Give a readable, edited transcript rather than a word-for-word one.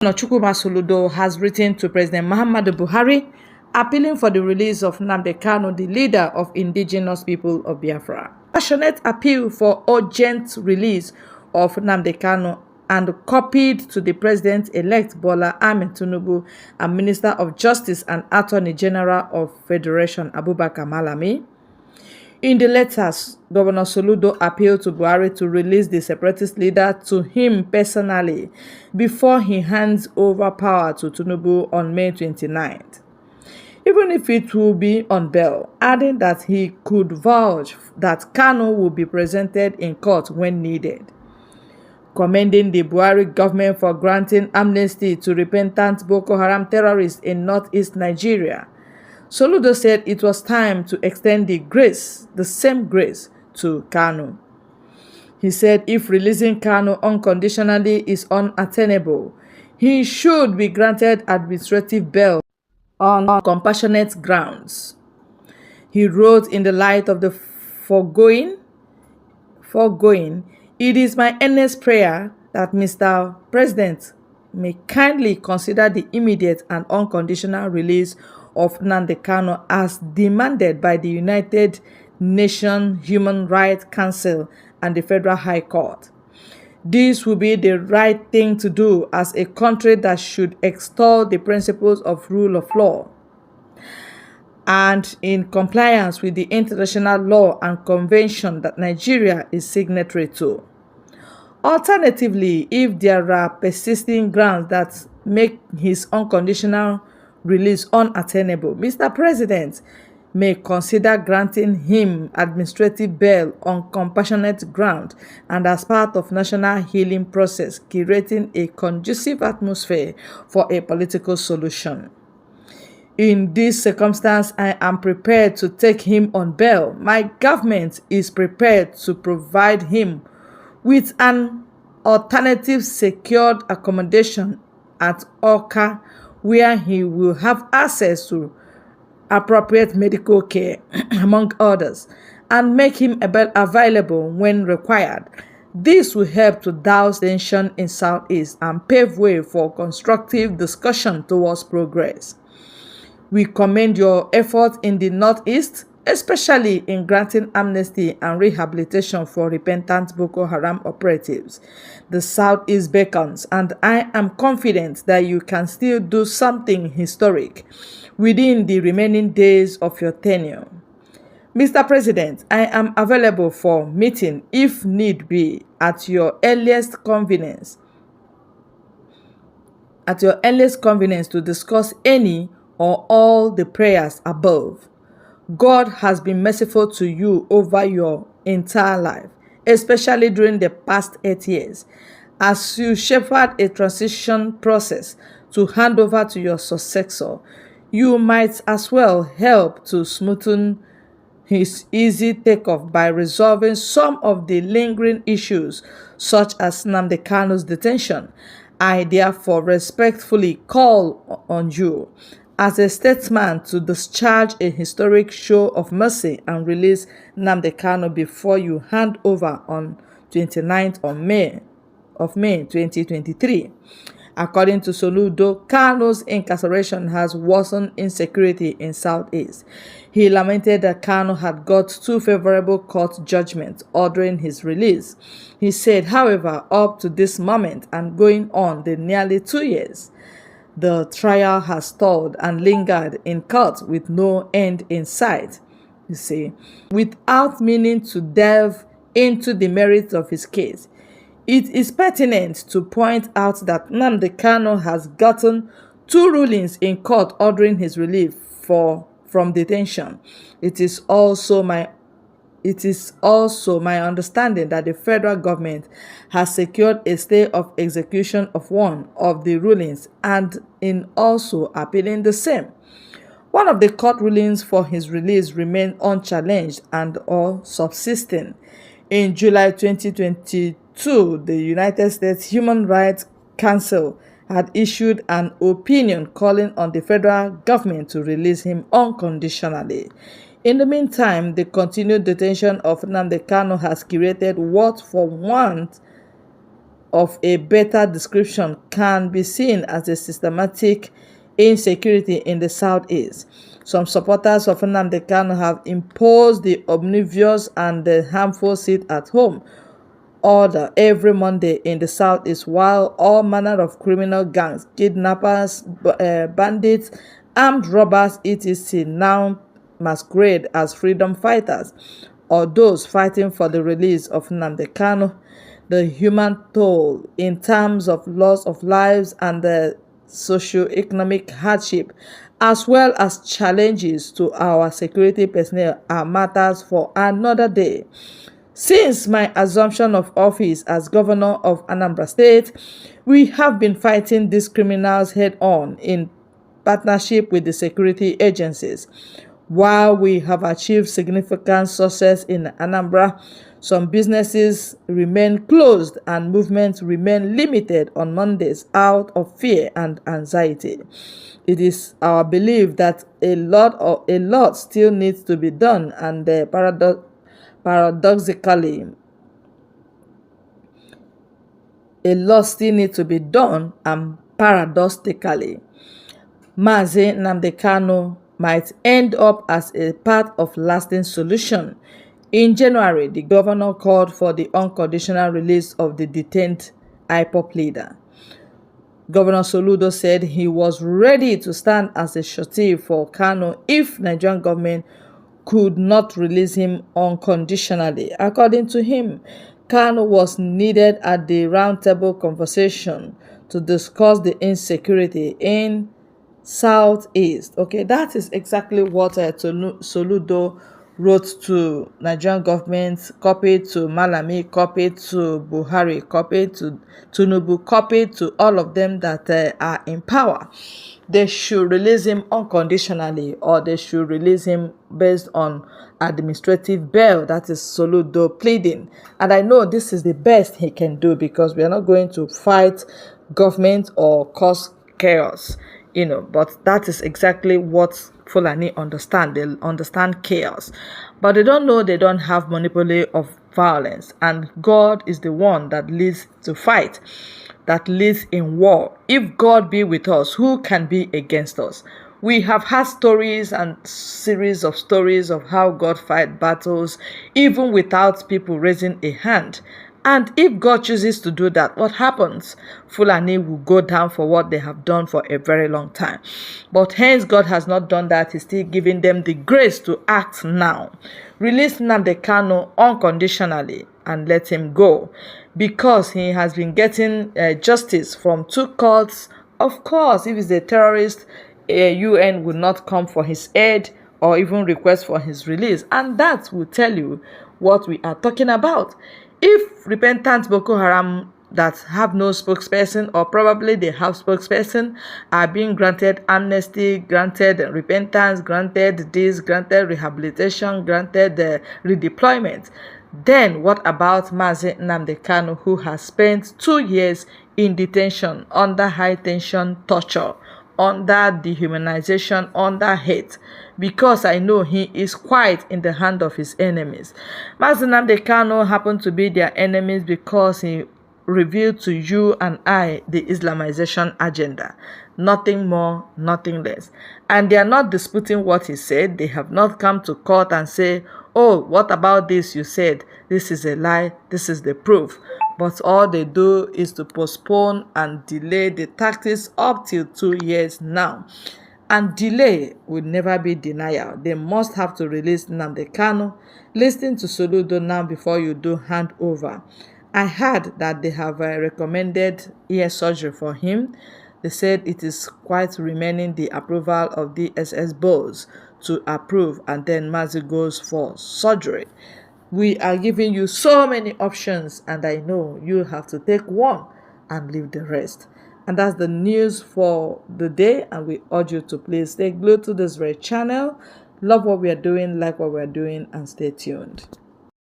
Soludo has written to President Muhammadu Buhari appealing for the release of Nnamdi Kanu, the leader of indigenous people of Biafra. Passionate appeal for urgent release of Nnamdi Kanu and copied to the President-elect Bola Ahmed Tinubu and Minister of Justice and Attorney General of Federation Abubakar Malami. In the letters, Governor Soludo appealed to Buhari to release the separatist leader to him personally before he hands over power to Tinubu on May 29th, even if it will be on bail, adding that he could vouch that Kanu will be presented in court when needed. Commending the Buhari government for granting amnesty to repentant Boko Haram terrorists in northeast Nigeria, Soludo said it was time to extend the same grace to Kanu. He said if releasing Kanu unconditionally is unattainable, he should be granted administrative bail on compassionate grounds. He wrote, in the light of the foregoing, it is my earnest prayer that Mr. President may kindly consider the immediate and unconditional release of Nnamdi Kanu as demanded by the United Nations Human Rights Council and the Federal High Court. This will be the right thing to do as a country that should extol the principles of rule of law and in compliance with the international law and convention that Nigeria is signatory to. Alternatively, if there are persisting grounds that make his unconditional release unattainable, Mr. President may consider granting him administrative bail on compassionate ground and as part of national healing process, creating a conducive atmosphere for a political solution. In this circumstance, I am prepared to take him on bail. My government is prepared to provide him with an alternative secured accommodation at Oka, where he will have access to appropriate medical care, among others, and make him available when required. This will help to douse tension in Southeast and pave way for constructive discussion towards progress. We commend your effort in the Northeast, especially in granting amnesty and rehabilitation for repentant Boko Haram operatives. The Southeast beckons, and I am confident that you can still do something historic within the remaining days of your tenure. Mr. President, I am available for meeting if need be at your earliest convenience. To discuss any or all the prayers above. God has been merciful to you over your entire life, especially during the past 8 years, as you shepherd a transition process to hand over to your successor. You might as well help to smoothen his easy takeoff by resolving some of the lingering issues, such as Nnamdi Kanu's detention. I therefore respectfully call on you as a statesman to discharge a historic show of mercy and release Nnamdi Kanu before you hand over on 29th of May 2023. According to Soludo, Kanu's incarceration has worsened insecurity in Southeast. He lamented that Kanu had got 2 favorable court judgments ordering his release. He said, however, up to this moment and going on the nearly 2 years, the trial has stalled and lingered in court with no end in sight. You see, without meaning to delve into the merits of his case, it is pertinent to point out that Nnamdi Kanu has gotten 2 rulings in court ordering his release from detention. It is also my understanding that the federal government has secured a stay of execution of one of the rulings and in also appealing the same. One of the court rulings for his release remained unchallenged and or subsisting. In July 2022, the United States Human Rights Council had issued an opinion calling on the federal government to release him unconditionally. In the meantime, the continued detention of Nnamdi Kanu has created what for once of a better description can be seen as a systematic insecurity in the Southeast. Some supporters of Nnamdi Kanu have imposed the omnivorous and the harmful sit-at-home order every Monday in the Southeast, while all manner of criminal gangs, kidnappers, bandits, armed robbers, etc. now masquerade as freedom fighters or those fighting for the release of Nnamdi Kanu. The human toll in terms of loss of lives and the socio-economic hardship, as well as challenges to our security personnel, are matters for another day. Since my assumption of office as governor of Anambra State, we have been fighting these criminals head-on in partnership with the security agencies. While we have achieved significant success in Anambra, some businesses remain closed and movements remain limited on Mondays out of fear and anxiety. It is our belief that a lot still needs to be done, and paradoxically, a lot still needs to be done, and paradoxically, Mazi Nnamdi Kanu might end up as a part of lasting solution. In January, the governor called for the unconditional release of the detained IPOB leader. Governor Soludo said he was ready to stand as a surety for Kanu if Nigerian government could not release him unconditionally. According to him, Kanu was needed at the roundtable conversation to discuss the insecurity in Southeast. Okay, that is exactly what Soludo wrote to Nigerian government, copied to Malami, copied to Buhari, copied to Tinubu, copied to all of them that are in power. They should release him unconditionally, or they should release him based on administrative bail. That is Soludo pleading. And I know this is the best he can do, because we are not going to fight government or cause chaos, but that is exactly what Fulani understand. They understand chaos, but they don't know they don't have monopoly of violence, and God is the one that leads to fight, that leads in war. If God be with us, who can be against us? We have had stories and series of stories of how God fight battles even without people raising a hand. And if God chooses to do that, what happens? Fulani will go down for what they have done for a very long time. But hence God has not done that. He's still giving them the grace to act now. Release Nnamdi Kanu unconditionally and let him go, because he has been getting justice from 2 courts. Of course, if he's a terrorist, UN will not come for his aid or even request for his release. And that will tell you what we are talking about. If repentant Boko Haram that have no spokesperson, or probably they have spokesperson, are being granted amnesty, granted repentance, granted this, granted rehabilitation, granted redeployment, then what about Mazi Nnamdi Kanu, who has spent 2 years in detention under high tension torture, under dehumanization, under hate? Because I know he is quite in the hand of his enemies. Mazi Nnamdi Kanu happened to be their enemies because he revealed to you and I the Islamization agenda. Nothing more, nothing less. And they are not disputing what he said. They have not come to court and say, oh, what about this you said? This is a lie. This is the proof. But all they do is to postpone and delay the tactics up till 2 years now. And delay will never be denial. They must have to release Nnamdi Kanu. Listen to Soludo now before you do handover. I heard that they have recommended ear surgery for him. They said it is quite remaining the approval of the DSS to approve, and then Mazi goes for surgery. We are giving you so many options, and I know you have to take one and leave the rest. And that's the news for the day, and we urge you to please stay glued to this very channel. Love what we are doing, like what we are doing, and stay tuned.